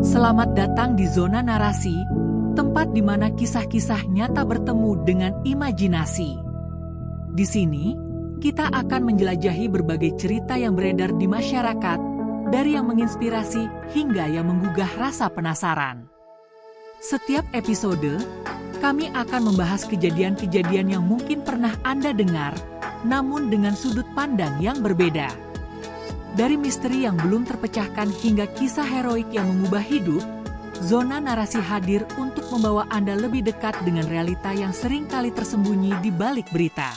Selamat datang di zona narasi, tempat di mana kisah-kisah nyata bertemu dengan imajinasi. Di sini, kita akan menjelajahi berbagai cerita yang beredar di masyarakat, dari yang menginspirasi hingga yang menggugah rasa penasaran. Setiap episode, kami akan membahas kejadian-kejadian yang mungkin pernah Anda dengar, namun dengan sudut pandang yang berbeda. Dari misteri yang belum terpecahkan hingga kisah heroik yang mengubah hidup, zona narasi hadir untuk membawa Anda lebih dekat dengan realita yang sering kali tersembunyi di balik berita.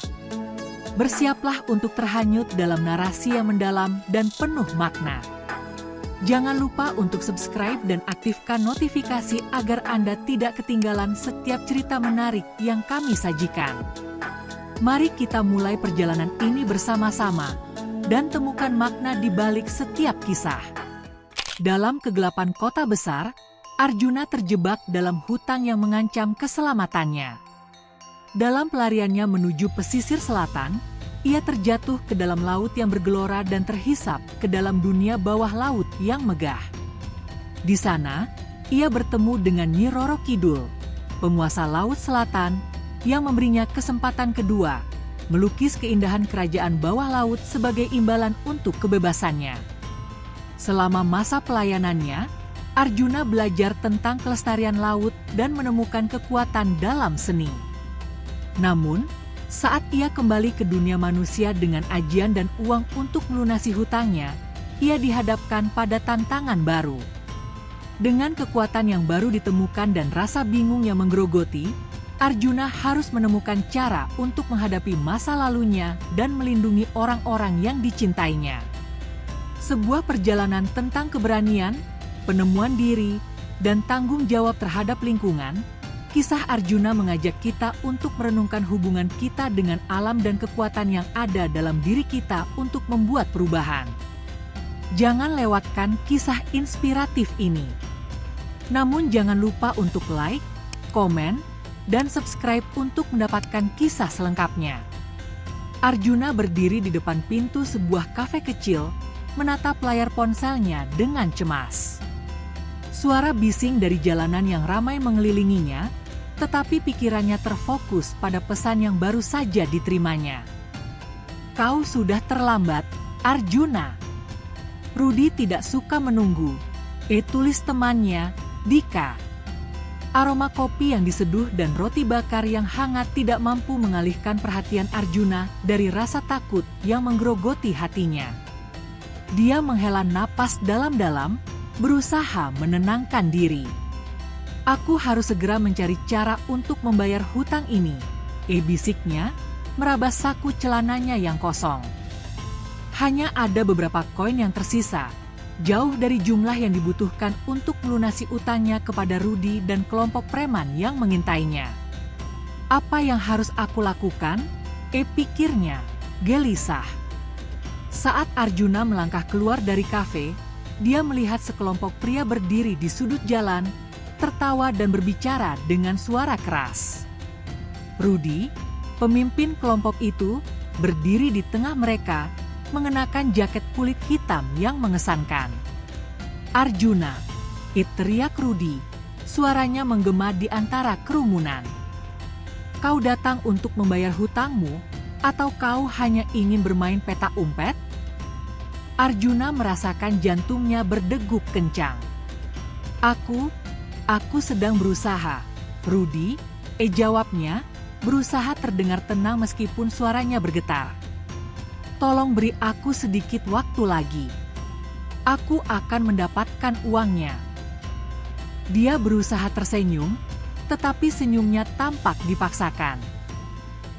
Bersiaplah untuk terhanyut dalam narasi yang mendalam dan penuh makna. Jangan lupa untuk subscribe dan aktifkan notifikasi agar Anda tidak ketinggalan setiap cerita menarik yang kami sajikan. Mari kita mulai perjalanan ini bersama-sama dan temukan makna di balik setiap kisah. Dalam kegelapan kota besar, Arjuna terjebak dalam hutang yang mengancam keselamatannya. Dalam pelariannya menuju pesisir selatan, ia terjatuh ke dalam laut yang bergelora dan terhisap ke dalam dunia bawah laut yang megah. Di sana, ia bertemu dengan Nyi Roro Kidul, penguasa Laut Selatan, yang memberinya kesempatan kedua, melukis keindahan kerajaan bawah laut sebagai imbalan untuk kebebasannya. Selama masa pelayanannya, Arjuna belajar tentang kelestarian laut dan menemukan kekuatan dalam seni. Namun, saat ia kembali ke dunia manusia dengan ajian dan uang untuk melunasi hutangnya, ia dihadapkan pada tantangan baru. Dengan kekuatan yang baru ditemukan dan rasa bingung yang menggerogoti, Arjuna harus menemukan cara untuk menghadapi masa lalunya dan melindungi orang-orang yang dicintainya. Sebuah perjalanan tentang keberanian, penemuan diri, dan tanggung jawab terhadap lingkungan, kisah Arjuna mengajak kita untuk merenungkan hubungan kita dengan alam dan kekuatan yang ada dalam diri kita untuk membuat perubahan. Jangan lewatkan kisah inspiratif ini. Namun jangan lupa untuk like, komen, dan subscribe untuk mendapatkan kisah selengkapnya. Arjuna berdiri di depan pintu sebuah kafe kecil, menatap layar ponselnya dengan cemas. Suara bising dari jalanan yang ramai mengelilinginya, tetapi pikirannya terfokus pada pesan yang baru saja diterimanya. "Kau sudah terlambat, Arjuna." Rudi tidak suka menunggu. Tulis temannya, Dika. Aroma kopi yang diseduh dan roti bakar yang hangat tidak mampu mengalihkan perhatian Arjuna dari rasa takut yang menggerogoti hatinya. Dia menghela napas dalam-dalam, berusaha menenangkan diri. "Aku harus segera mencari cara untuk membayar hutang ini," bisiknya, meraba saku celananya yang kosong. Hanya ada beberapa koin yang tersisa, jauh dari jumlah yang dibutuhkan untuk melunasi utangnya kepada Rudi dan kelompok preman yang mengintainya. "Apa yang harus aku lakukan?" pikirnya, gelisah. Saat Arjuna melangkah keluar dari kafe, dia melihat sekelompok pria berdiri di sudut jalan, tertawa dan berbicara dengan suara keras. Rudi, pemimpin kelompok itu, berdiri di tengah mereka, mengenakan jaket kulit hitam yang mengesankan. "Arjuna!" teriak Rudi, suaranya menggema di antara kerumunan. "Kau datang untuk membayar hutangmu, atau kau hanya ingin bermain petak umpet?" Arjuna merasakan jantungnya berdegup kencang. Aku sedang berusaha," Rudi, jawabnya, berusaha terdengar tenang meskipun suaranya bergetar. "Tolong beri aku sedikit waktu lagi. Aku akan mendapatkan uangnya." Dia berusaha tersenyum, tetapi senyumnya tampak dipaksakan.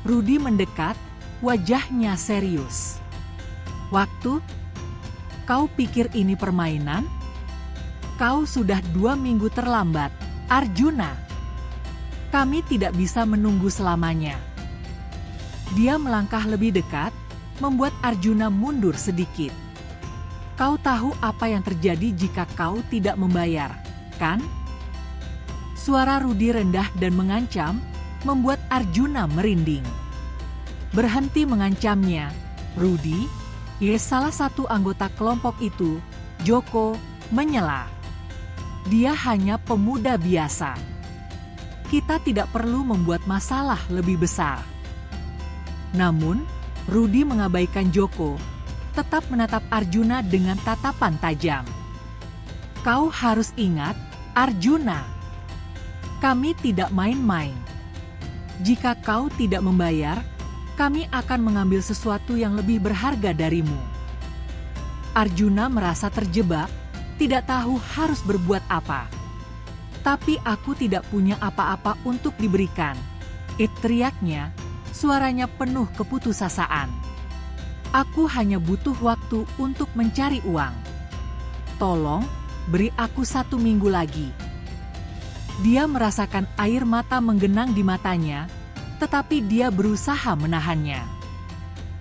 Rudi mendekat, wajahnya serius. "Waktu? Kau pikir ini permainan? Kau sudah 2 minggu terlambat, Arjuna. Kami tidak bisa menunggu selamanya." Dia melangkah lebih dekat, membuat Arjuna mundur sedikit. "Kau tahu apa yang terjadi jika kau tidak membayar, kan?" Suara Rudi rendah dan mengancam, membuat Arjuna merinding. "Berhenti mengancamnya, Rudi," salah satu anggota kelompok itu, Joko, menyela. Dia hanya pemuda biasa. Kita tidak perlu membuat masalah lebih besar. Namun, Rudy mengabaikan Joko, tetap menatap Arjuna dengan tatapan tajam. Kau harus ingat, Arjuna. Kami tidak main-main. Jika kau tidak membayar, kami akan mengambil sesuatu yang lebih berharga darimu. Arjuna merasa terjebak, tidak tahu harus berbuat apa. Tapi aku tidak punya apa-apa untuk diberikan. Teriaknya, suaranya penuh keputusasaan. Aku hanya butuh waktu untuk mencari uang. Tolong, beri aku 1 minggu lagi. Dia merasakan air mata menggenang di matanya, tetapi dia berusaha menahannya.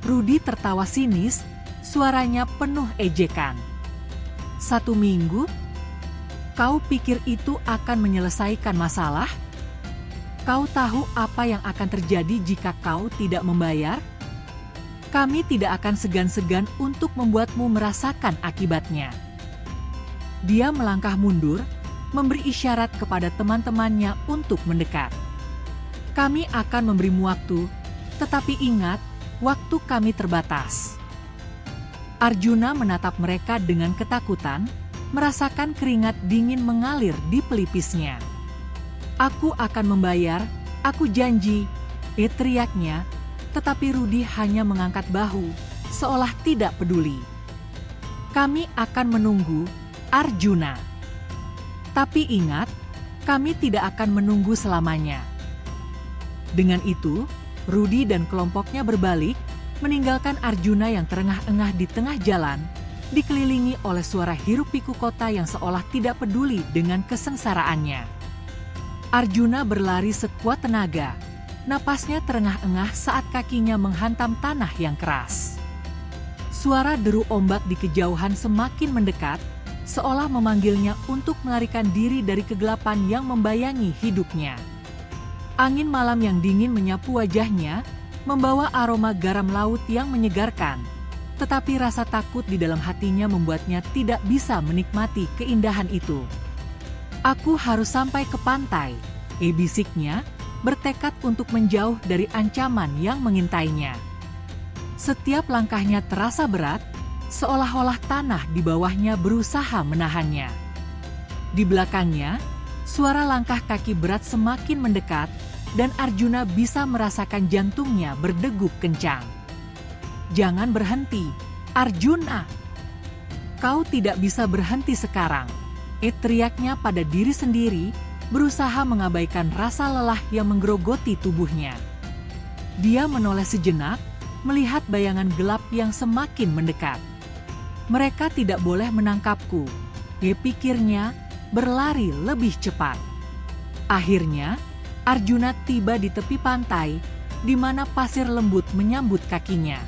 Rudy tertawa sinis, suaranya penuh ejekan. 1 minggu? Kau pikir itu akan menyelesaikan masalah? Kau tahu apa yang akan terjadi jika kau tidak membayar? Kami tidak akan segan-segan untuk membuatmu merasakan akibatnya. Dia melangkah mundur, memberi isyarat kepada teman-temannya untuk mendekat. Kami akan memberimu waktu, tetapi ingat, waktu kami terbatas. Arjuna menatap mereka dengan ketakutan, merasakan keringat dingin mengalir di pelipisnya. Aku akan membayar, aku janji, teriaknya, tetapi Rudy hanya mengangkat bahu, seolah tidak peduli. Kami akan menunggu, Arjuna. Tapi ingat, kami tidak akan menunggu selamanya. Dengan itu, Rudy dan kelompoknya berbalik, meninggalkan Arjuna yang terengah-engah di tengah jalan, dikelilingi oleh suara hiruk-pikuk kota yang seolah tidak peduli dengan kesengsaraannya. Arjuna berlari sekuat tenaga, napasnya terengah-engah saat kakinya menghantam tanah yang keras. Suara deru ombak di kejauhan semakin mendekat, seolah memanggilnya untuk melarikan diri dari kegelapan yang membayangi hidupnya. Angin malam yang dingin menyapu wajahnya, membawa aroma garam laut yang menyegarkan, tetapi rasa takut di dalam hatinya membuatnya tidak bisa menikmati keindahan itu. Aku harus sampai ke pantai, bisiknya, bertekad untuk menjauh dari ancaman yang mengintainya. Setiap langkahnya terasa berat, seolah-olah tanah di bawahnya berusaha menahannya. Di belakangnya, suara langkah kaki berat semakin mendekat, dan Arjuna bisa merasakan jantungnya berdegup kencang. Jangan berhenti, Arjuna. Kau tidak bisa berhenti sekarang, teriaknya pada diri sendiri, berusaha mengabaikan rasa lelah yang menggerogoti tubuhnya. Dia menoleh sejenak, melihat bayangan gelap yang semakin mendekat. Mereka tidak boleh menangkapku, pikirnya, berlari lebih cepat. Akhirnya, Arjuna tiba di tepi pantai, di mana pasir lembut menyambut kakinya.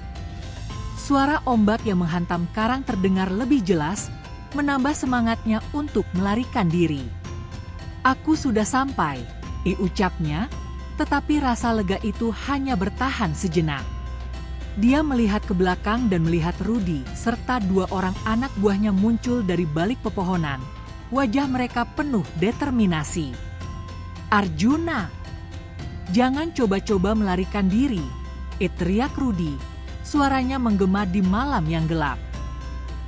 Suara ombak yang menghantam karang terdengar lebih jelas, menambah semangatnya untuk melarikan diri. Aku sudah sampai, ucapnya, tetapi rasa lega itu hanya bertahan sejenak. Dia melihat ke belakang dan melihat Rudy serta 2 orang anak buahnya muncul dari balik pepohonan. Wajah mereka penuh determinasi. Arjuna, jangan coba-coba melarikan diri, teriak Rudy. Suaranya menggema di malam yang gelap.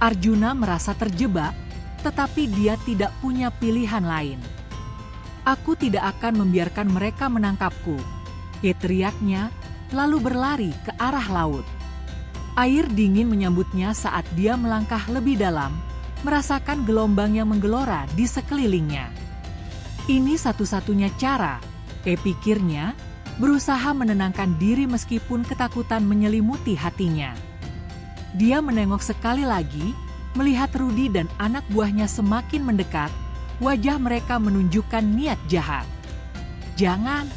Arjuna merasa terjebak, tetapi dia tidak punya pilihan lain. Aku tidak akan membiarkan mereka menangkapku, teriaknya, lalu berlari ke arah laut. Air dingin menyambutnya saat dia melangkah lebih dalam, merasakan gelombang yang menggelora di sekelilingnya. Ini satu-satunya cara, pikirnya, berusaha menenangkan diri meskipun ketakutan menyelimuti hatinya. Dia menengok sekali lagi, melihat Rudy dan anak buahnya semakin mendekat, wajah mereka menunjukkan niat jahat. Jangan!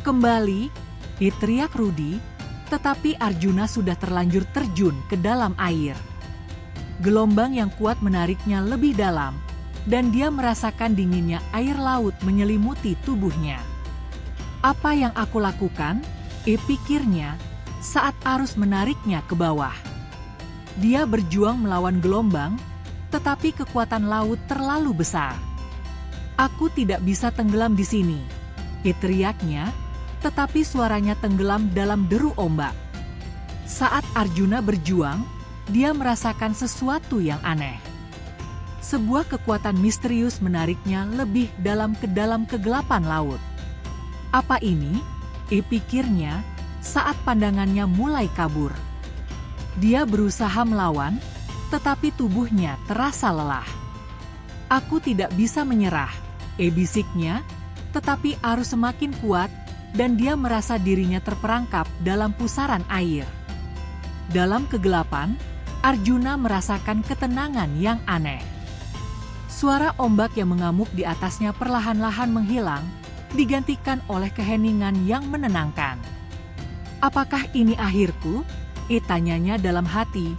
Kembali, teriak Rudy, tetapi Arjuna sudah terlanjur terjun ke dalam air. Gelombang yang kuat menariknya lebih dalam, dan dia merasakan dinginnya air laut menyelimuti tubuhnya. Apa yang aku lakukan? Pikirnya, saat arus menariknya ke bawah. Dia berjuang melawan gelombang, tetapi kekuatan laut terlalu besar. Aku tidak bisa tenggelam di sini, teriaknya, tetapi suaranya tenggelam dalam deru ombak. Saat Arjuna berjuang, dia merasakan sesuatu yang aneh. Sebuah kekuatan misterius menariknya lebih dalam ke dalam kegelapan laut. Apa ini? Pikirnya saat pandangannya mulai kabur. Dia berusaha melawan, tetapi tubuhnya terasa lelah. Aku tidak bisa menyerah, bisiknya, tetapi arus semakin kuat dan dia merasa dirinya terperangkap dalam pusaran air. Dalam kegelapan, Arjuna merasakan ketenangan yang aneh. Suara ombak yang mengamuk di atasnya perlahan-lahan menghilang, digantikan oleh keheningan yang menenangkan. Apakah ini akhirku? Tanyanya dalam hati,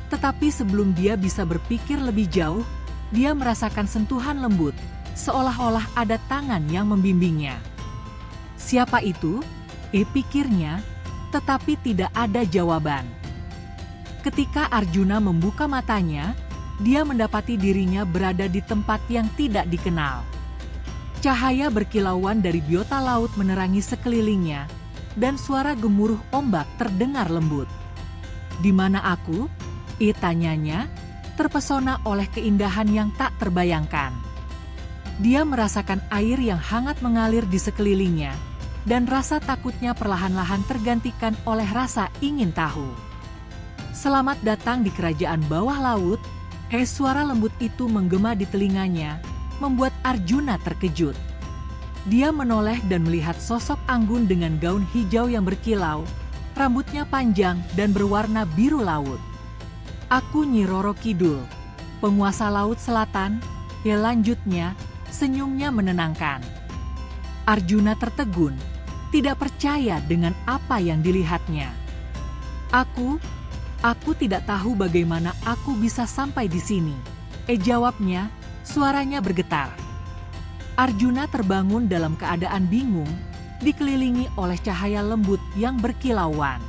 tetapi sebelum dia bisa berpikir lebih jauh, dia merasakan sentuhan lembut, seolah-olah ada tangan yang membimbingnya. Siapa itu? Pikirnya, tetapi tidak ada jawaban. Ketika Arjuna membuka matanya, dia mendapati dirinya berada di tempat yang tidak dikenal. Cahaya berkilauan dari biota laut menerangi sekelilingnya, dan suara gemuruh ombak terdengar lembut. Di mana aku? Tanyanya, terpesona oleh keindahan yang tak terbayangkan. Dia merasakan air yang hangat mengalir di sekelilingnya, dan rasa takutnya perlahan-lahan tergantikan oleh rasa ingin tahu. Selamat datang di kerajaan bawah laut, suara lembut itu menggema di telinganya, membuat Arjuna terkejut. Dia menoleh dan melihat sosok anggun dengan gaun hijau yang berkilau, rambutnya panjang dan berwarna biru laut. Aku Nyi Roro Kidul, penguasa Laut Selatan, lanjutnya, senyumnya menenangkan. Arjuna tertegun, tidak percaya dengan apa yang dilihatnya. Aku tidak tahu bagaimana aku bisa sampai di sini. Jawabnya, suaranya bergetar. Arjuna terbangun dalam keadaan bingung, dikelilingi oleh cahaya lembut yang berkilauan.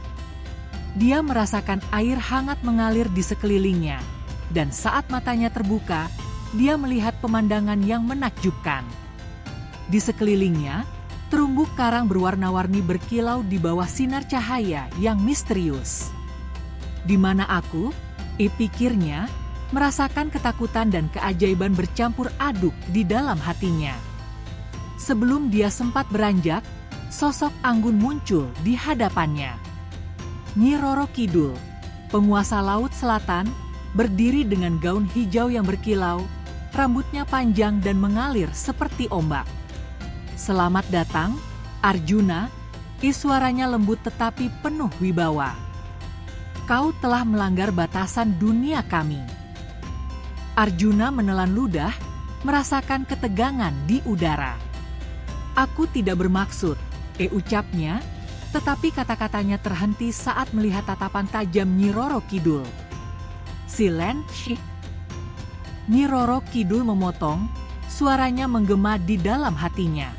Dia merasakan air hangat mengalir di sekelilingnya, dan saat matanya terbuka, dia melihat pemandangan yang menakjubkan. Di sekelilingnya, terumbu karang berwarna-warni berkilau di bawah sinar cahaya yang misterius. Di mana aku? Pikirnya, merasakan ketakutan dan keajaiban bercampur aduk di dalam hatinya. Sebelum dia sempat beranjak, sosok anggun muncul di hadapannya. Nyi Roro Kidul, penguasa Laut Selatan, berdiri dengan gaun hijau yang berkilau, rambutnya panjang dan mengalir seperti ombak. Selamat datang, Arjuna, suaranya lembut tetapi penuh wibawa. Kau telah melanggar batasan dunia kami. Arjuna menelan ludah, merasakan ketegangan di udara. Aku tidak bermaksud, ucapnya, tetapi kata-katanya terhenti saat melihat tatapan tajam Nyi Roro Kidul. Silen, Nyi Roro Kidul memotong, suaranya menggema di dalam hatinya.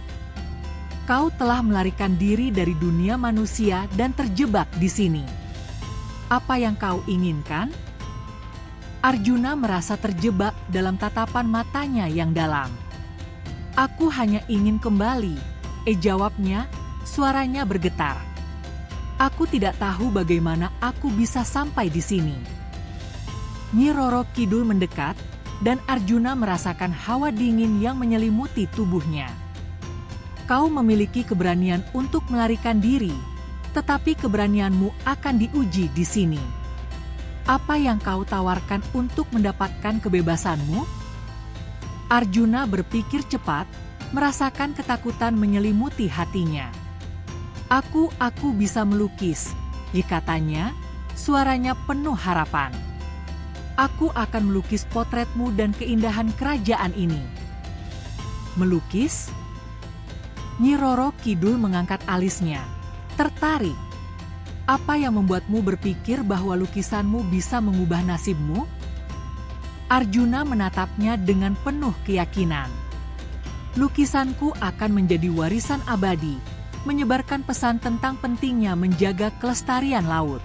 Kau telah melarikan diri dari dunia manusia dan terjebak di sini. Apa yang kau inginkan? Arjuna merasa terjebak dalam tatapan matanya yang dalam. Aku hanya ingin kembali, jawabnya, suaranya bergetar. Aku tidak tahu bagaimana aku bisa sampai di sini. Nyi Roro Kidul mendekat, dan Arjuna merasakan hawa dingin yang menyelimuti tubuhnya. Kau memiliki keberanian untuk melarikan diri, tetapi keberanianmu akan diuji di sini. Apa yang kau tawarkan untuk mendapatkan kebebasanmu? Arjuna berpikir cepat, merasakan ketakutan menyelimuti hatinya. Aku bisa melukis, katanya, suaranya penuh harapan. Aku akan melukis potretmu dan keindahan kerajaan ini. Melukis? Nyi Roro Kidul mengangkat alisnya. Tertarik. Apa yang membuatmu berpikir bahwa lukisanmu bisa mengubah nasibmu? Arjuna menatapnya dengan penuh keyakinan. Lukisanku akan menjadi warisan abadi, menyebarkan pesan tentang pentingnya menjaga kelestarian laut.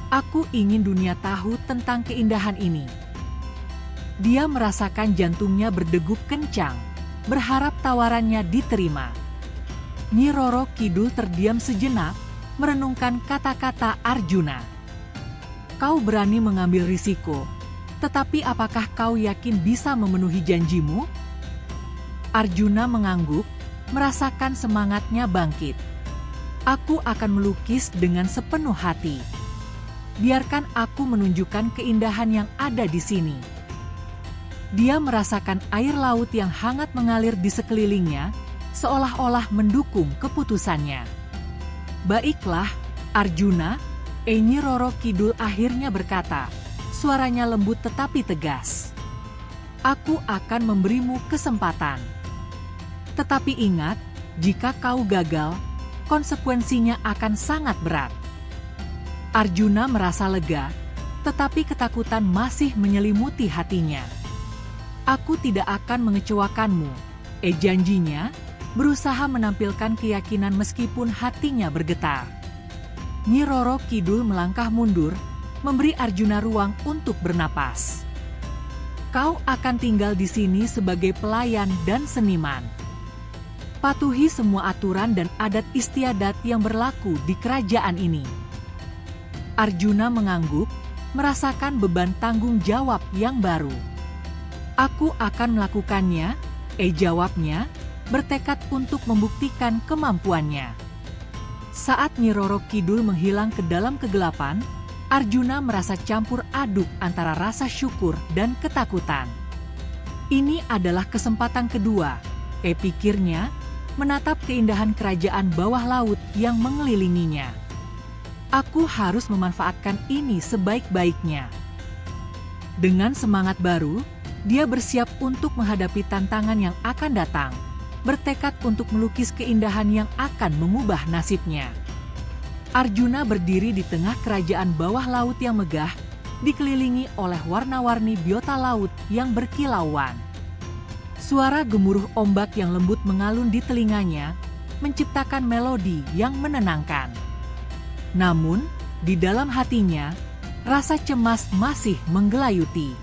Aku ingin dunia tahu tentang keindahan ini. Dia merasakan jantungnya berdegup kencang. berharap tawarannya diterima. Nyi Roro Kidul terdiam sejenak, merenungkan kata-kata Arjuna. Kau berani mengambil risiko, tetapi apakah kau yakin bisa memenuhi janjimu? Arjuna mengangguk, merasakan semangatnya bangkit. Aku akan melukis dengan sepenuh hati. Biarkan aku menunjukkan keindahan yang ada di sini. Dia merasakan air laut yang hangat mengalir di sekelilingnya, seolah-olah mendukung keputusannya. Baiklah, Arjuna, Nyi Roro Kidul akhirnya berkata, suaranya lembut tetapi tegas. Aku akan memberimu kesempatan. Tetapi ingat, jika kau gagal, konsekuensinya akan sangat berat. Arjuna merasa lega, tetapi ketakutan masih menyelimuti hatinya. Aku tidak akan mengecewakanmu, janjinya, berusaha menampilkan keyakinan meskipun hatinya bergetar. Nyi Roro Kidul melangkah mundur, memberi Arjuna ruang untuk bernapas. Kau akan tinggal di sini sebagai pelayan dan seniman. Patuhi semua aturan dan adat istiadat yang berlaku di kerajaan ini. Arjuna mengangguk, merasakan beban tanggung jawab yang baru. Aku akan melakukannya, jawabnya, bertekad untuk membuktikan kemampuannya. Saat Nyi Roro Kidul menghilang ke dalam kegelapan, Arjuna merasa campur aduk antara rasa syukur dan ketakutan. Ini adalah kesempatan kedua, pikirnya, menatap keindahan kerajaan bawah laut yang mengelilinginya. Aku harus memanfaatkan ini sebaik-baiknya. Dengan semangat baru, dia bersiap untuk menghadapi tantangan yang akan datang, bertekad untuk melukis keindahan yang akan mengubah nasibnya. Arjuna berdiri di tengah kerajaan bawah laut yang megah, dikelilingi oleh warna-warni biota laut yang berkilauan. Suara gemuruh ombak yang lembut mengalun di telinganya, menciptakan melodi yang menenangkan. Namun, di dalam hatinya, rasa cemas masih menggelayuti.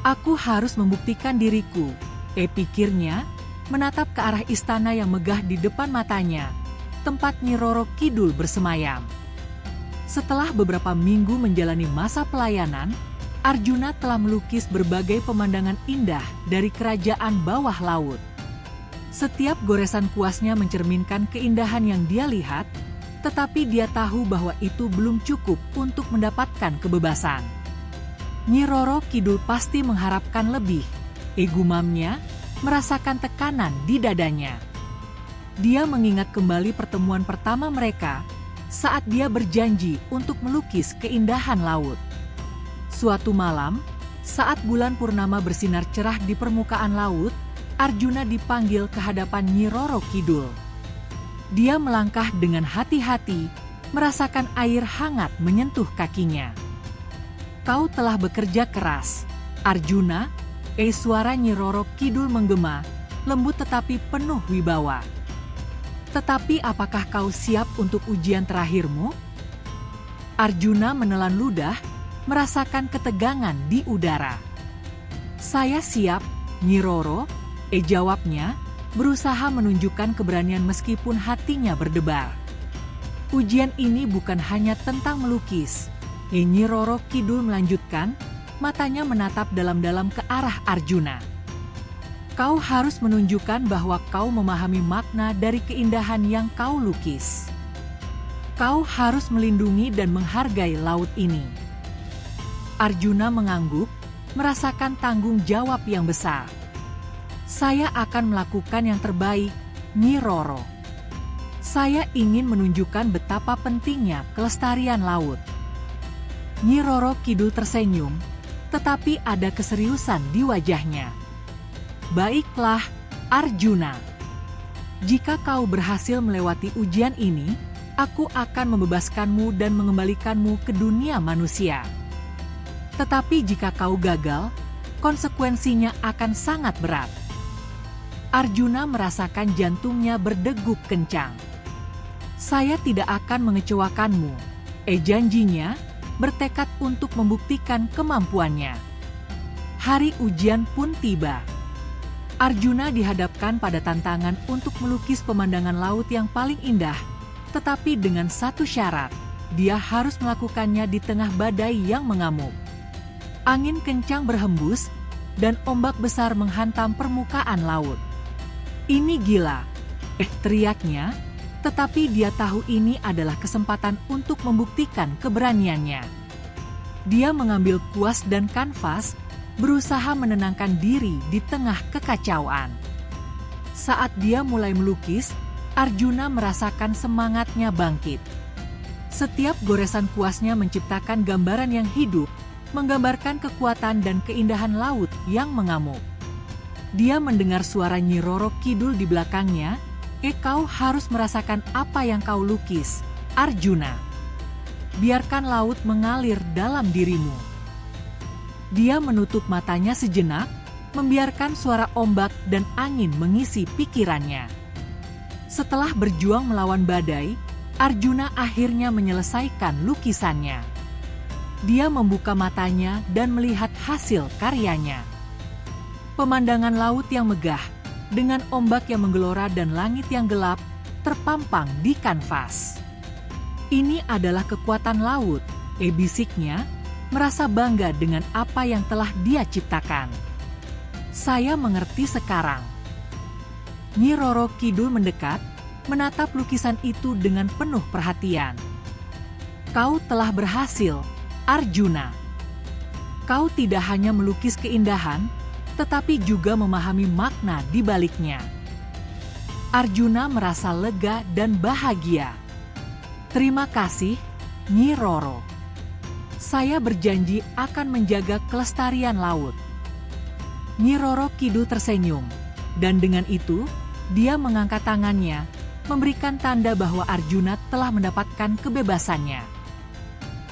Aku harus membuktikan diriku, pikirnya, menatap ke arah istana yang megah di depan matanya, tempat Nyi Roro Kidul bersemayam. Setelah beberapa minggu menjalani masa pelayanan, Arjuna telah melukis berbagai pemandangan indah dari kerajaan bawah laut. Setiap goresan kuasnya mencerminkan keindahan yang dia lihat, tetapi dia tahu bahwa itu belum cukup untuk mendapatkan kebebasan. Nyi Roro Kidul pasti mengharapkan lebih, gumamnya, merasakan tekanan di dadanya. Dia mengingat kembali pertemuan pertama mereka, saat dia berjanji untuk melukis keindahan laut. Suatu malam, saat bulan purnama bersinar cerah di permukaan laut, Arjuna dipanggil ke hadapan Nyi Roro Kidul. Dia melangkah dengan hati-hati, merasakan air hangat menyentuh kakinya. Kau telah bekerja keras, Arjuna, suara Nyi Roro Kidul menggema, lembut tetapi penuh wibawa. Tetapi apakah kau siap untuk ujian terakhirmu? Arjuna menelan ludah, merasakan ketegangan di udara. Saya siap, Nyi Roro, jawabnya, berusaha menunjukkan keberanian meskipun hatinya berdebar. Ujian ini bukan hanya tentang melukis, Nyi Roro Kidul melanjutkan, matanya menatap dalam-dalam ke arah Arjuna. Kau harus menunjukkan bahwa kau memahami makna dari keindahan yang kau lukis. Kau harus melindungi dan menghargai laut ini. Arjuna mengangguk, merasakan tanggung jawab yang besar. Saya akan melakukan yang terbaik, Nyi Roro. Saya ingin menunjukkan betapa pentingnya kelestarian laut. Nyi Roro Kidul tersenyum, tetapi ada keseriusan di wajahnya. Baiklah, Arjuna. Jika kau berhasil melewati ujian ini, aku akan membebaskanmu dan mengembalikanmu ke dunia manusia. Tetapi jika kau gagal, konsekuensinya akan sangat berat. Arjuna merasakan jantungnya berdegup kencang. Saya tidak akan mengecewakanmu, janjinya, bertekad untuk membuktikan kemampuannya. Hari ujian pun tiba. Arjuna dihadapkan pada tantangan untuk melukis pemandangan laut yang paling indah, tetapi dengan satu syarat, dia harus melakukannya di tengah badai yang mengamuk. Angin kencang berhembus, dan ombak besar menghantam permukaan laut. "Ini gila!" teriaknya, tetapi dia tahu ini adalah kesempatan untuk membuktikan keberaniannya. Dia mengambil kuas dan kanvas, berusaha menenangkan diri di tengah kekacauan. Saat dia mulai melukis, Arjuna merasakan semangatnya bangkit. Setiap goresan kuasnya menciptakan gambaran yang hidup, menggambarkan kekuatan dan keindahan laut yang mengamuk. Dia mendengar suara Nyi Roro Kidul di belakangnya, "Kau harus merasakan apa yang kau lukis, Arjuna. Biarkan laut mengalir dalam dirimu." Dia menutup matanya sejenak, membiarkan suara ombak dan angin mengisi pikirannya. Setelah berjuang melawan badai, Arjuna akhirnya menyelesaikan lukisannya. Dia membuka matanya dan melihat hasil karyanya. Pemandangan laut yang megah, dengan ombak yang menggelora dan langit yang gelap, terpampang di kanvas. "Ini adalah kekuatan laut," bisiknya, merasa bangga dengan apa yang telah dia ciptakan. "Saya mengerti sekarang." Nyi Roro Kidul mendekat, menatap lukisan itu dengan penuh perhatian. "Kau telah berhasil, Arjuna. Kau tidak hanya melukis keindahan, tetapi juga memahami makna di baliknya." Arjuna merasa lega dan bahagia. "Terima kasih, Nyi Roro. Saya berjanji akan menjaga kelestarian laut." Nyi Roro Kidul tersenyum, dan dengan itu, dia mengangkat tangannya, memberikan tanda bahwa Arjuna telah mendapatkan kebebasannya.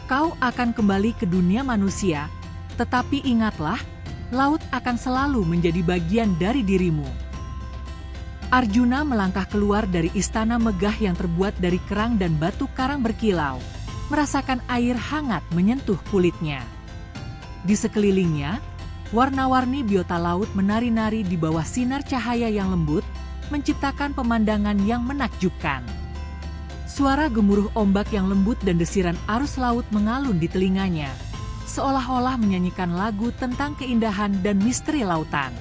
"Kau akan kembali ke dunia manusia, tetapi ingatlah, laut akan selalu menjadi bagian dari dirimu." Arjuna melangkah keluar dari istana megah yang terbuat dari kerang dan batu karang berkilau, merasakan air hangat menyentuh kulitnya. Di sekelilingnya, warna-warni biota laut menari-nari di bawah sinar cahaya yang lembut, menciptakan pemandangan yang menakjubkan. Suara gemuruh ombak yang lembut dan desiran arus laut mengalun di telinganya, seolah-olah menyanyikan lagu tentang keindahan dan misteri lautan.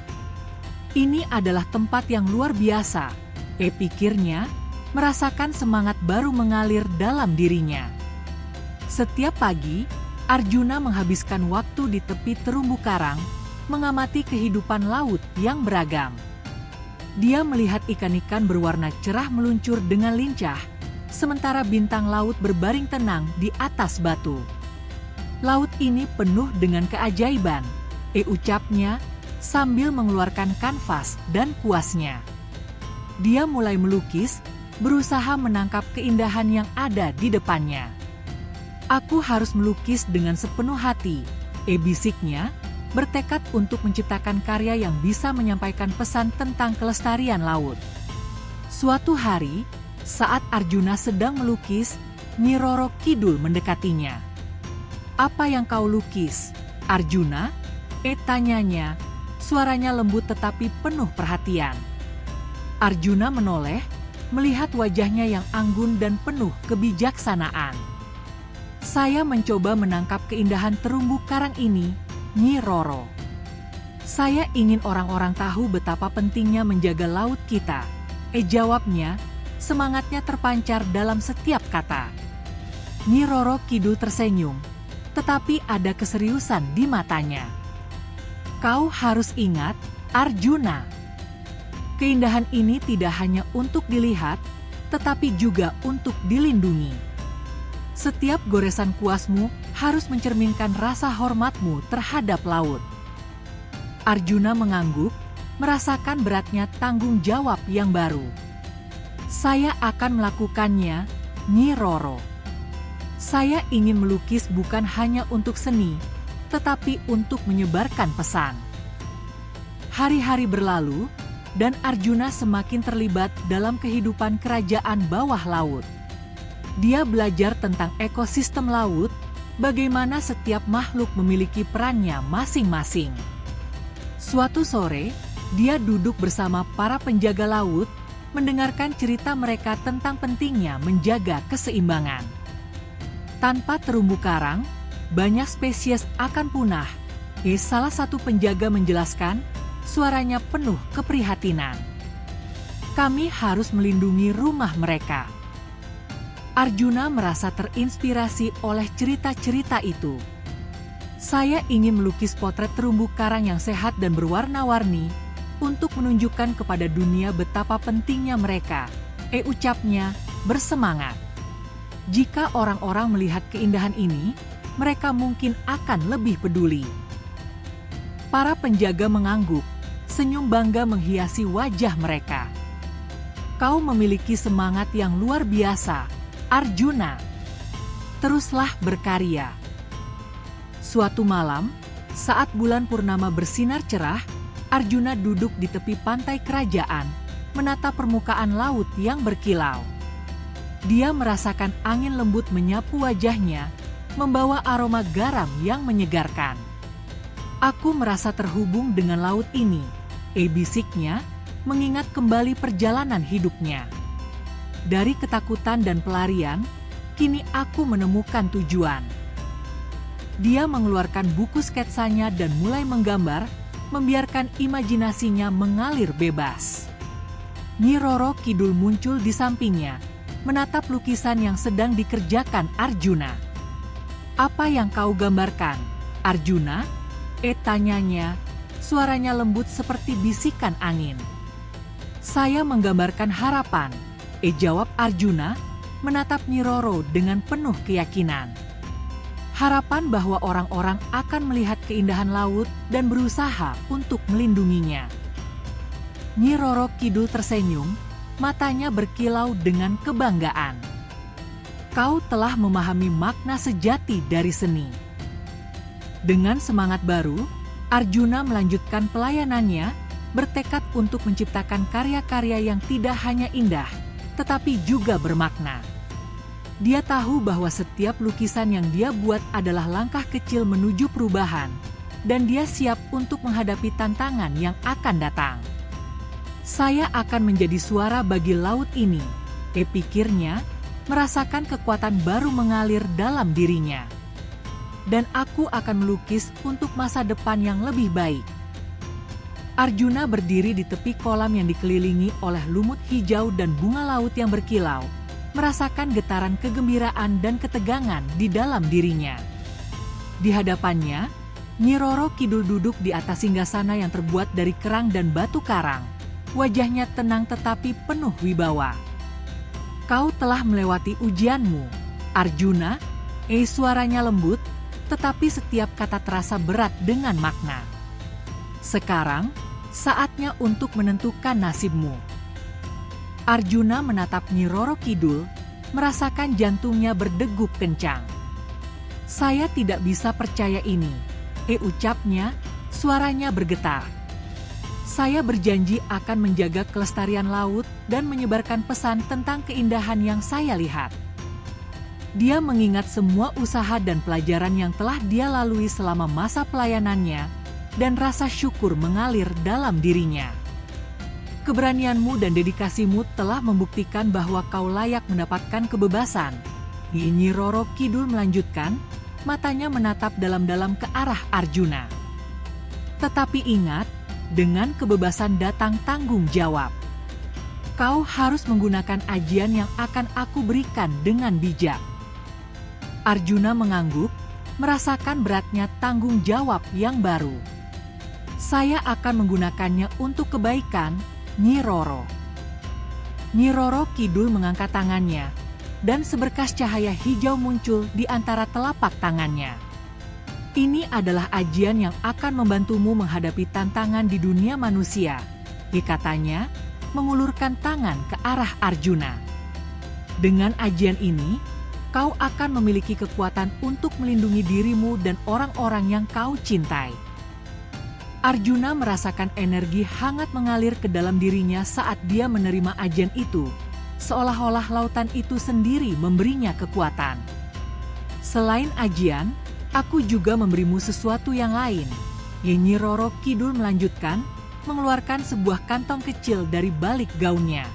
"Ini adalah tempat yang luar biasa," pikirnya, merasakan semangat baru mengalir dalam dirinya. Setiap pagi, Arjuna menghabiskan waktu di tepi terumbu karang, mengamati kehidupan laut yang beragam. Dia melihat ikan-ikan berwarna cerah meluncur dengan lincah, sementara bintang laut berbaring tenang di atas batu. "Laut ini penuh dengan keajaiban," ucapnya, sambil mengeluarkan kanvas dan kuasnya. Dia mulai melukis, berusaha menangkap keindahan yang ada di depannya. "Aku harus melukis dengan sepenuh hati," bisiknya, bertekad untuk menciptakan karya yang bisa menyampaikan pesan tentang kelestarian laut. Suatu hari, saat Arjuna sedang melukis, Nyi Roro Kidul mendekatinya. "Apa yang kau lukis, Arjuna?" tanyanya, suaranya lembut tetapi penuh perhatian. Arjuna menoleh, melihat wajahnya yang anggun dan penuh kebijaksanaan. "Saya mencoba menangkap keindahan terumbu karang ini, Nyi Roro. Saya ingin orang-orang tahu betapa pentingnya menjaga laut kita," jawabnya, semangatnya terpancar dalam setiap kata. Nyi Roro Kidul tersenyum, tetapi ada keseriusan di matanya. "Kau harus ingat, Arjuna. Keindahan ini tidak hanya untuk dilihat, tetapi juga untuk dilindungi. Setiap goresan kuasmu harus mencerminkan rasa hormatmu terhadap laut." Arjuna mengangguk, merasakan beratnya tanggung jawab yang baru. "Saya akan melakukannya, Nyi Roro. Saya ingin melukis bukan hanya untuk seni, tetapi untuk menyebarkan pesan." Hari-hari berlalu, dan Arjuna semakin terlibat dalam kehidupan kerajaan bawah laut. Dia belajar tentang ekosistem laut, bagaimana setiap makhluk memiliki perannya masing-masing. Suatu sore, Dia duduk bersama para penjaga laut, mendengarkan cerita mereka tentang pentingnya menjaga keseimbangan. Tanpa terumbu karang, banyak spesies akan punah. Salah satu penjaga menjelaskan, suaranya penuh keprihatinan. Kami harus melindungi rumah mereka. Arjuna merasa terinspirasi oleh cerita-cerita itu. Saya ingin melukis potret terumbu karang yang sehat dan berwarna-warni, untuk menunjukkan kepada dunia betapa pentingnya mereka, ucapnya, bersemangat. Jika orang-orang melihat keindahan ini, mereka mungkin akan lebih peduli. Para penjaga mengangguk, senyum bangga menghiasi wajah mereka. Kau memiliki semangat yang luar biasa, Arjuna. Teruslah berkarya. Suatu malam, saat bulan purnama bersinar cerah, Arjuna duduk di tepi pantai kerajaan, menatap permukaan laut yang berkilau. Dia merasakan angin lembut menyapu wajahnya, membawa aroma garam yang menyegarkan. Aku merasa terhubung dengan laut ini, bisiknya, mengingat kembali perjalanan hidupnya. Dari ketakutan dan pelarian, kini aku menemukan tujuan. Dia mengeluarkan buku sketsanya dan mulai menggambar, membiarkan imajinasinya mengalir bebas. Nyi Roro Kidul muncul di sampingnya, menatap lukisan yang sedang dikerjakan Arjuna. Apa yang kau gambarkan, Arjuna? Tanyanya, suaranya lembut seperti bisikan angin. Saya menggambarkan harapan, jawab Arjuna, menatap Nyi Roro dengan penuh keyakinan. Harapan bahwa orang-orang akan melihat keindahan laut dan berusaha untuk melindunginya. Nyi Roro Kidul tersenyum, matanya berkilau dengan kebanggaan. Kau telah memahami makna sejati dari seni. Dengan semangat baru, Arjuna melanjutkan pelayanannya, bertekad untuk menciptakan karya-karya yang tidak hanya indah, tetapi juga bermakna. Dia tahu bahwa setiap lukisan yang dia buat adalah langkah kecil menuju perubahan, dan dia siap untuk menghadapi tantangan yang akan datang. Saya akan menjadi suara bagi laut ini, pikirnya, merasakan kekuatan baru mengalir dalam dirinya. Dan aku akan melukis untuk masa depan yang lebih baik. Arjuna berdiri di tepi kolam yang dikelilingi oleh lumut hijau dan bunga laut yang berkilau, merasakan getaran kegembiraan dan ketegangan di dalam dirinya. Di hadapannya, Nyi Roro Kidul duduk di atas singgasana yang terbuat dari kerang dan batu karang. Wajahnya tenang tetapi penuh wibawa. Kau telah melewati ujianmu, Arjuna. Suaranya lembut, tetapi setiap kata terasa berat dengan makna. Sekarang, saatnya untuk menentukan nasibmu. Arjuna menatap Nyi Roro Kidul, merasakan jantungnya berdegup kencang. Saya tidak bisa percaya ini, ucapnya, suaranya bergetar. Saya berjanji akan menjaga kelestarian laut dan menyebarkan pesan tentang keindahan yang saya lihat. Dia mengingat semua usaha dan pelajaran yang telah dia lalui selama masa pelayanannya, dan rasa syukur mengalir dalam dirinya. Keberanianmu dan dedikasimu telah membuktikan bahwa kau layak mendapatkan kebebasan. Nyi Roro Kidul melanjutkan, matanya menatap dalam-dalam ke arah Arjuna. Tetapi ingat, dengan kebebasan datang tanggung jawab. Kau harus menggunakan ajian yang akan aku berikan dengan bijak. Arjuna mengangguk, merasakan beratnya tanggung jawab yang baru. Saya akan menggunakannya untuk kebaikan, Nyi Roro. Nyi Roro Kidul mengangkat tangannya, dan seberkas cahaya hijau muncul di antara telapak tangannya. Ini adalah ajian yang akan membantumu menghadapi tantangan di dunia manusia, katanya, mengulurkan tangan ke arah Arjuna. Dengan ajian ini, kau akan memiliki kekuatan untuk melindungi dirimu dan orang-orang yang kau cintai. Arjuna merasakan energi hangat mengalir ke dalam dirinya saat dia menerima ajian itu, seolah-olah lautan itu sendiri memberinya kekuatan. Selain ajian, aku juga memberimu sesuatu yang lain, Nyi Roro Kidul melanjutkan, mengeluarkan sebuah kantong kecil dari balik gaunnya.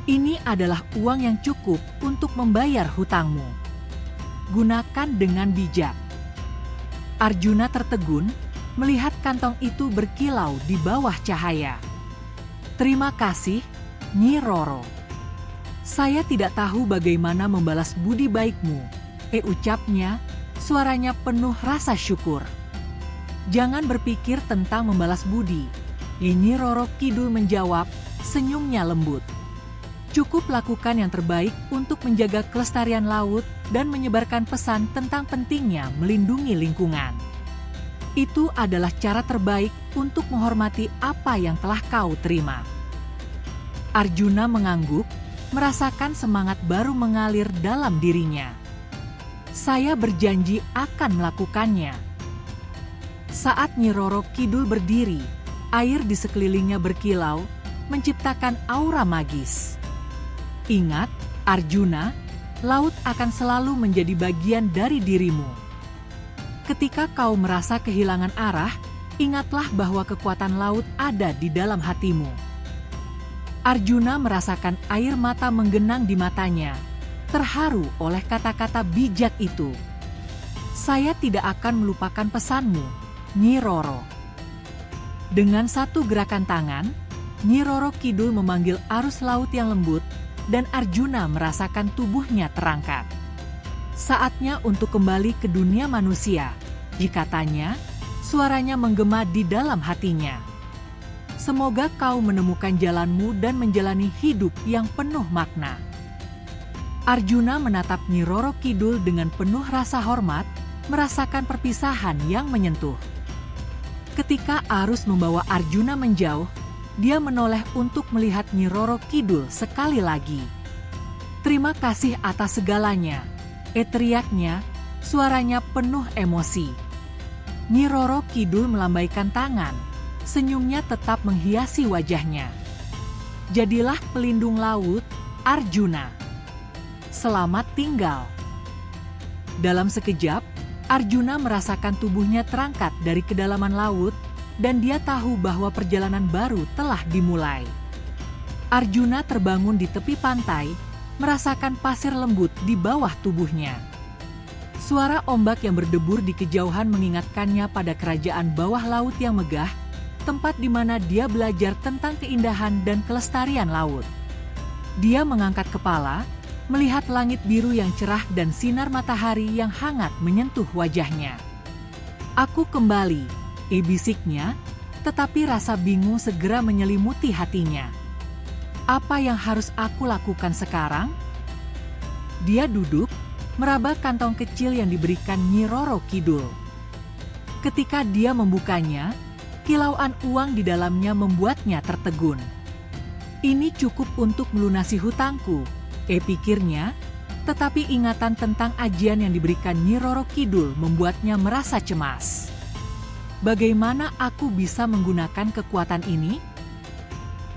Ini adalah uang yang cukup untuk membayar hutangmu. Gunakan dengan bijak. Arjuna tertegun melihat kantong itu berkilau di bawah cahaya. Terima kasih, Nyi Roro. Saya tidak tahu bagaimana membalas budi baikmu, ucapnya, suaranya penuh rasa syukur. Jangan berpikir tentang membalas budi, Nyi Roro Kidul menjawab, senyumnya lembut. Cukup lakukan yang terbaik untuk menjaga kelestarian laut dan menyebarkan pesan tentang pentingnya melindungi lingkungan. Itu adalah cara terbaik untuk menghormati apa yang telah kau terima. Arjuna mengangguk, merasakan semangat baru mengalir dalam dirinya. Saya berjanji akan melakukannya. Saat Nyi Roro Kidul berdiri, air di sekelilingnya berkilau, menciptakan aura magis. Ingat, Arjuna, laut akan selalu menjadi bagian dari dirimu. Ketika kau merasa kehilangan arah, ingatlah bahwa kekuatan laut ada di dalam hatimu. Arjuna merasakan air mata menggenang di matanya, terharu oleh kata-kata bijak itu. Saya tidak akan melupakan pesanmu, Nyi Roro. Dengan satu gerakan tangan, Nyi Roro Kidul memanggil arus laut yang lembut, dan Arjuna merasakan tubuhnya terangkat. Saatnya untuk kembali ke dunia manusia, katanya, suaranya menggema di dalam hatinya. Semoga kau menemukan jalanmu dan menjalani hidup yang penuh makna. Arjuna menatap Nyi Roro Kidul dengan penuh rasa hormat, merasakan perpisahan yang menyentuh. Ketika arus membawa Arjuna menjauh, dia menoleh untuk melihat Nyi Roro Kidul sekali lagi. Terima kasih atas segalanya, teriaknya, suaranya penuh emosi. Nyi Roro Kidul melambaikan tangan, senyumnya tetap menghiasi wajahnya. Jadilah pelindung laut, Arjuna. Selamat tinggal. Dalam sekejap, Arjuna merasakan tubuhnya terangkat dari kedalaman laut, dan dia tahu bahwa perjalanan baru telah dimulai. Arjuna terbangun di tepi pantai, merasakan pasir lembut di bawah tubuhnya. Suara ombak yang berdebur di kejauhan mengingatkannya pada kerajaan bawah laut yang megah, tempat di mana dia belajar tentang keindahan dan kelestarian laut. Dia mengangkat kepala, melihat langit biru yang cerah dan sinar matahari yang hangat menyentuh wajahnya. Aku kembali, bisiknya, tetapi rasa bingung segera menyelimuti hatinya. Apa yang harus aku lakukan sekarang? Dia duduk, meraba kantong kecil yang diberikan Nyi Roro Kidul. Ketika dia membukanya, kilauan uang di dalamnya membuatnya tertegun. Ini cukup untuk melunasi hutangku, pikirnya, tetapi ingatan tentang ajian yang diberikan Nyi Roro Kidul membuatnya merasa cemas. Bagaimana aku bisa menggunakan kekuatan ini?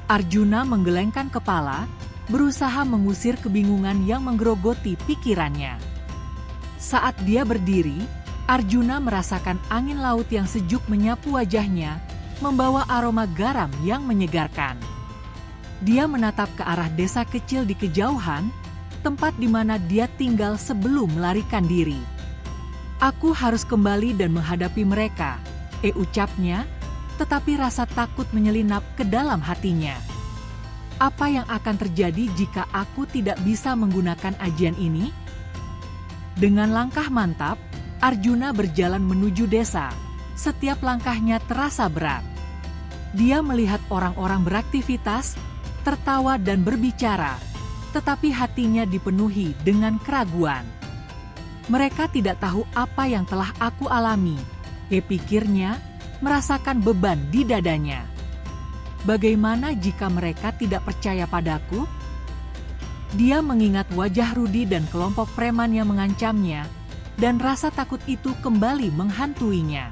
Arjuna menggelengkan kepala, berusaha mengusir kebingungan yang menggerogoti pikirannya. Saat dia berdiri, Arjuna merasakan angin laut yang sejuk menyapu wajahnya, membawa aroma garam yang menyegarkan. Dia menatap ke arah desa kecil di kejauhan, tempat di mana dia tinggal sebelum melarikan diri. Aku harus kembali dan menghadapi mereka, ucapnya, tetapi rasa takut menyelinap ke dalam hatinya. Apa yang akan terjadi jika aku tidak bisa menggunakan ajian ini? Dengan langkah mantap, Arjuna berjalan menuju desa. Setiap langkahnya terasa berat. Dia melihat orang-orang beraktivitas, tertawa dan berbicara, tetapi hatinya dipenuhi dengan keraguan. Mereka tidak tahu apa yang telah aku alami, pikirnya, merasakan beban di dadanya. Bagaimana jika mereka tidak percaya padaku? Dia mengingat wajah Rudi dan kelompok preman yang mengancamnya, dan rasa takut itu kembali menghantuinya.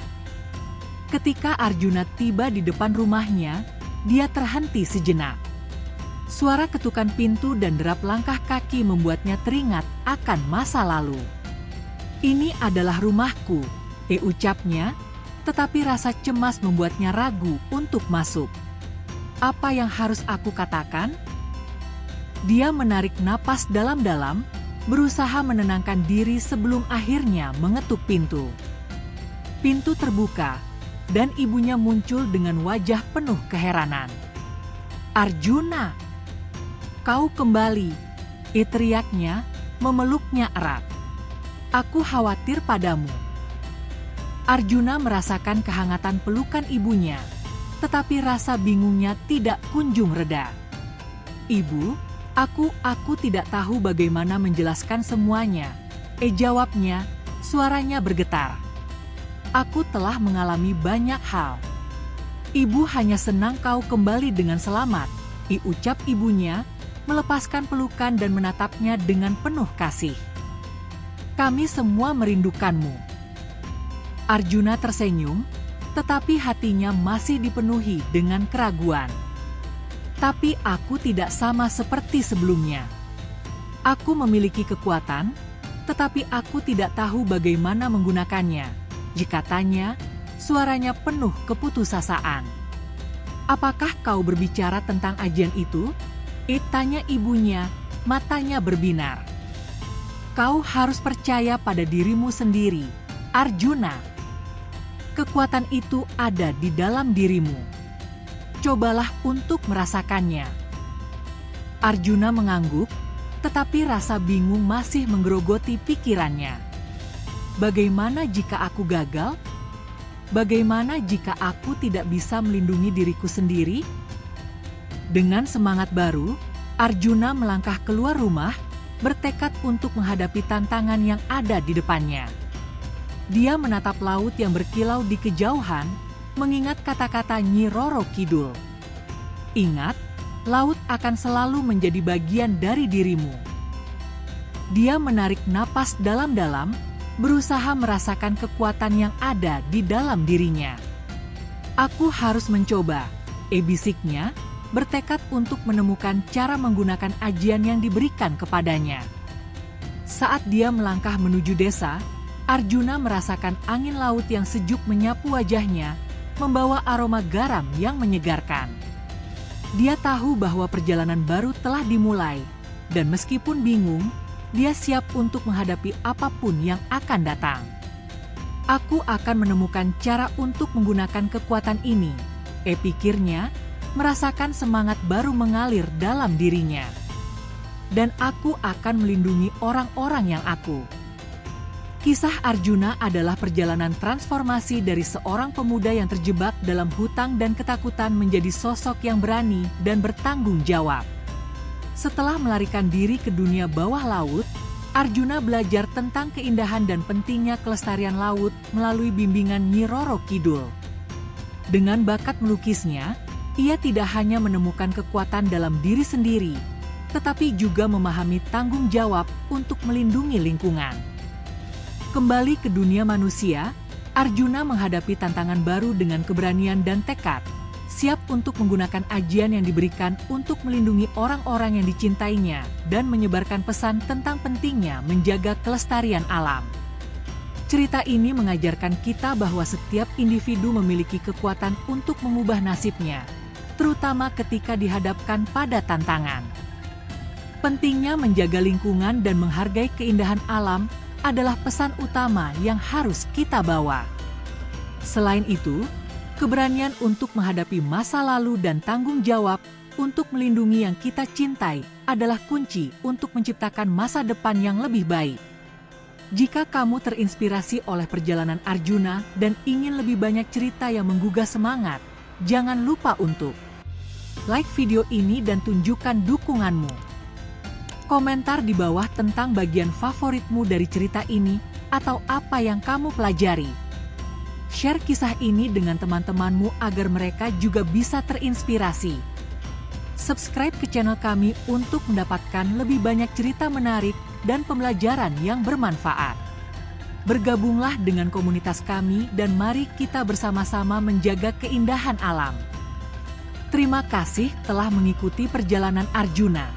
Ketika Arjuna tiba di depan rumahnya, dia terhenti sejenak. Suara ketukan pintu dan derap langkah kaki membuatnya teringat akan masa lalu. Ini adalah rumahku, ucapnya, tetapi rasa cemas membuatnya ragu untuk masuk. Apa yang harus aku katakan? Dia menarik napas dalam-dalam, berusaha menenangkan diri sebelum akhirnya mengetuk pintu. Pintu terbuka, dan ibunya muncul dengan wajah penuh keheranan. "Arjuna, kau kembali!" teriaknya, memeluknya erat. "Aku khawatir padamu." Arjuna merasakan kehangatan pelukan ibunya, tetapi rasa bingungnya tidak kunjung reda. "Ibu, aku tidak tahu bagaimana menjelaskan semuanya," jawabnya, suaranya bergetar. "Aku telah mengalami banyak hal. Ibu hanya senang kau kembali dengan selamat," ucap ibunya, melepaskan pelukan dan menatapnya dengan penuh kasih. "Kami semua merindukanmu." Arjuna tersenyum, tetapi hatinya masih dipenuhi dengan keraguan. "Tapi aku tidak sama seperti sebelumnya. Aku memiliki kekuatan, tetapi aku tidak tahu bagaimana menggunakannya," katanya, suaranya penuh keputusasaan. "Apakah kau berbicara tentang ajian itu?" tanya ibunya, matanya berbinar. "Kau harus percaya pada dirimu sendiri, Arjuna. Kekuatan itu ada di dalam dirimu. Cobalah untuk merasakannya." Arjuna mengangguk, tetapi rasa bingung masih menggerogoti pikirannya. Bagaimana jika aku gagal? Bagaimana jika aku tidak bisa melindungi diriku sendiri? Dengan semangat baru, Arjuna melangkah keluar rumah, bertekad untuk menghadapi tantangan yang ada di depannya. Dia menatap laut yang berkilau di kejauhan, mengingat kata-kata Nyi Roro Kidul. "Ingat, laut akan selalu menjadi bagian dari dirimu." Dia menarik napas dalam-dalam, berusaha merasakan kekuatan yang ada di dalam dirinya. "Aku harus mencoba," bisiknya, bertekad untuk menemukan cara menggunakan ajian yang diberikan kepadanya. Saat dia melangkah menuju desa, Arjuna merasakan angin laut yang sejuk menyapu wajahnya, membawa aroma garam yang menyegarkan. Dia tahu bahwa perjalanan baru telah dimulai, dan meskipun bingung, dia siap untuk menghadapi apapun yang akan datang. "Aku akan menemukan cara untuk menggunakan kekuatan ini," pikirnya, merasakan semangat baru mengalir dalam dirinya. "Dan aku akan melindungi orang-orang yang aku." Kisah Arjuna adalah perjalanan transformasi dari seorang pemuda yang terjebak dalam hutang dan ketakutan menjadi sosok yang berani dan bertanggung jawab. Setelah melarikan diri ke dunia bawah laut, Arjuna belajar tentang keindahan dan pentingnya kelestarian laut melalui bimbingan Nyi Roro Kidul. Dengan bakat melukisnya, ia tidak hanya menemukan kekuatan dalam diri sendiri, tetapi juga memahami tanggung jawab untuk melindungi lingkungan. Kembali ke dunia manusia, Arjuna menghadapi tantangan baru dengan keberanian dan tekad, siap untuk menggunakan ajian yang diberikan untuk melindungi orang-orang yang dicintainya dan menyebarkan pesan tentang pentingnya menjaga kelestarian alam. Cerita ini mengajarkan kita bahwa setiap individu memiliki kekuatan untuk mengubah nasibnya, terutama ketika dihadapkan pada tantangan. Pentingnya menjaga lingkungan dan menghargai keindahan alam adalah pesan utama yang harus kita bawa. Selain itu, keberanian untuk menghadapi masa lalu dan tanggung jawab untuk melindungi yang kita cintai adalah kunci untuk menciptakan masa depan yang lebih baik. Jika kamu terinspirasi oleh perjalanan Arjuna dan ingin lebih banyak cerita yang menggugah semangat, jangan lupa untuk like video ini dan tunjukkan dukunganmu. Komentar di bawah tentang bagian favoritmu dari cerita ini atau apa yang kamu pelajari. Share kisah ini dengan teman-temanmu agar mereka juga bisa terinspirasi. Subscribe ke channel kami untuk mendapatkan lebih banyak cerita menarik dan pembelajaran yang bermanfaat. Bergabunglah dengan komunitas kami dan mari kita bersama-sama menjaga keindahan alam. Terima kasih telah mengikuti perjalanan Arjuna.